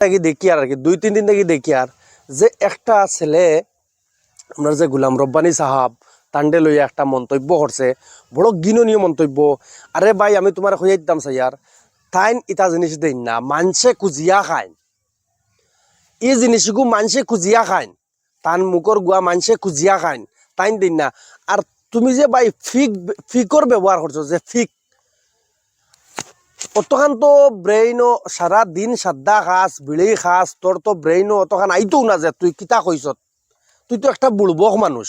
নাকি দেখি আর কি 2-3 দিন থেকে দেখি আর যে একটা ছেলে আপনার যে গোলাম রব্বানী সাহাব তান্ডে লইয়া একটা মন্তব্য করছে, বড় ঘৃণনীয় মন্তব্য। আরে ভাই আমি তোমার হইয়া দিতাম স্যার, তাইন ইটা জিনিস দেন না, মানসে খুঁজিয়া খাইন, এই জিনিসগু মানসে খুঁজিয়া খাইন, তান মুখর গুয়া মানসে খুঁজিয়া খাইন, তাইন দিন না। আর তুমি যে ভাই ফিকর ব্যবহার করছো, যে ফিক অতখান তো ব্রেইনও সারা দিন সাদ্দা খাস বিড়ি খাস, তোর তো ব্রেইনও অতখান আইতো না যে তুই কিতা কইস, তুই তো একটা বুড়বক মানুষ।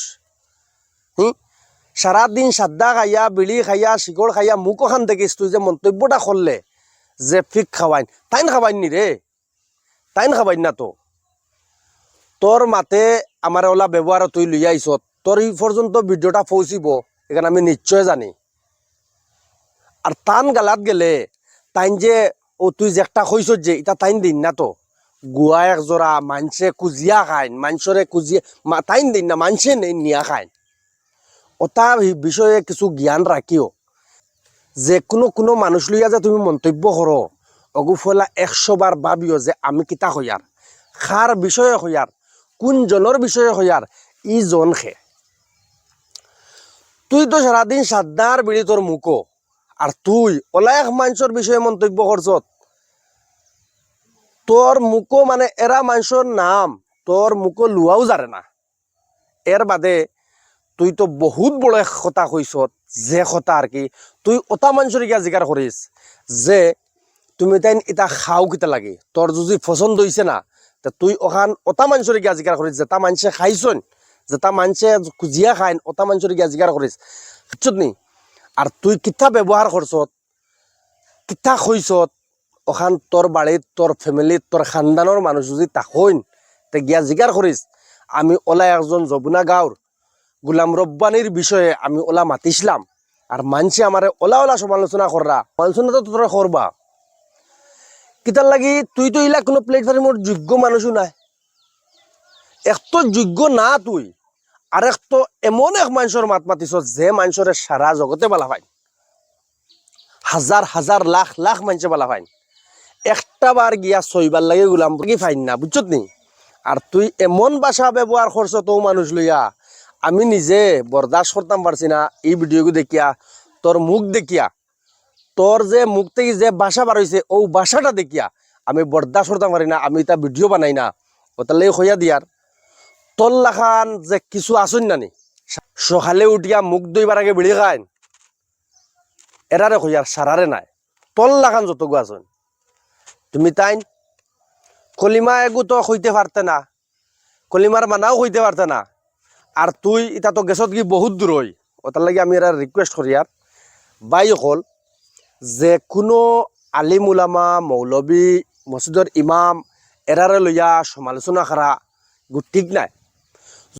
সারাদিন সাদ্দা খাইয়া বিড়ি খাইয়া শিকড় খাইয়া মুখ ওখান দেখিস, তুই যে মন্তব্যটা করলে যে ফিক খাওয়াইন, তাইন খাওয়াইন নি রে, তাইন খাওয়াইন না তো। তোর মাতে আমার ওলা ব্যবহার তুই লইয়া আইস, তোর এই পর্যন্ত ভিডিওটা পৌঁছিব এখানে আমি নিশ্চয় জানি। আর তান গালাত গেলে তাইন যে ও তুই যে একটা কইস যে এটা তাইন দিন না তো, গুয়া এক জোড়া মানসে কুজিয়া খাইন, মানসরে কুজিয়া তাইন দিন না, মানসে নিয়া খাইন। ওটা বিষয়ে কিছু জ্ঞান রাখিও, যে কোনো মানুষ লইয়া যে তুমি মন্তব্য করো, অগুফলা 100 বার ভাবিও যে আমি কিতা হইয়ার, খার বিষয়ে হইয়ার, কোন জনের বিষয়ে হইয়ার, ই জন খে। তুই তো সারাদিন সাদ্দার বিড়ি তোর মুখো, আর তুই ওলা এক মানুষের বিষয়ে মন্তব্য করছ, তোর মুখো মানে এরা মানুষের নাম তোর মুখো লুয়াও জারে না। এর বাদে তুই তো বহুত বড় এক কথা কইস, যে কথা আর কি তুই ওটা মানুষের গিয়া জিকার করিস যে তুমি তাই এটা খাও কিতা লাগে, তোর যদি পছন্দ হইছে না তা তুই ওখান ওটা মানুষের গিয়া জিকার করিস, যেটা মানুষে খাইছন, যেটা মানুষে খুঁজিয়া খাইন, ওটা মানুষের গিয়া জিকার করিস, বুঝছত নি। আর তুই কিতা ব্যবহার করছ, কিতা কইস, ওখান তোর বাড়িত তোর ফ্যামিলিত তোর খানদানোর মানুষ যদি তাকইন তে গিয়া জিকার করিস আমি ওলা একজন যমুনা গাঁওর গোলাম রব্বানির বিষয়ে আমি ওলা মাতিছিলাম, আর মানছি আমারে ওলা ওলা সমালোচনা কররা, সমালোচনা তো তোরা করবা কিতার লাগি, তুই তো ইলা কোনো প্ল্যাটফর্মের যোগ্য মানুষও নাই, এক তো যোগ্য না তুই, আর এক তো এমন এক মানুষের মাত মাতিস যে মানুষের সারা জগতে বালা পাই, হাজার হাজার লাখ লাখ মানুষে বালা পাই, একটা বার গিয়া সইবার লাগে গোলাম কি ফাইন না, বুঝছত নি। আর তুই এমন ভাষা ব্যবহার করছ তো মানুষ লইয়া, আমি নিজে বরদাস্ত করতাম পারছি না এই ভিডিওকে দেখিয়া, তোর মুখ দেখিয়া, তোর যে মুখ থেকে যে ভাষা বার হয়েছে ও ভাষাটা দেখিয়া আমি বরদাস্ত করতাম পারি না, আমি তা ভিডিও বানাই না। ওটার লাগে হইয়া দিয়ার তোর লাখান যে কিছু আসুন নানি, সকালে উঠিয়া মুখ দইবার আগে বিড়ি খাইন, এরারে হইয়ার সারারে নাই, তোর লাখান যতগু আসুন তুমি তাইন কলিমা এগু তো হইতে পারতে না, কলিমার মানাও হইতে পারতে না, আর তুই এটা তো গেছত কি বহুত দূর হই। ওটার লাগে আমি এরা রিকোয়েস্ট করি আর বাই হল যে কোনো আলিম উলামা মৌলবী মসজিদের ইমাম এরারে লইয়া সমালোচনা করা ঠিক নাই।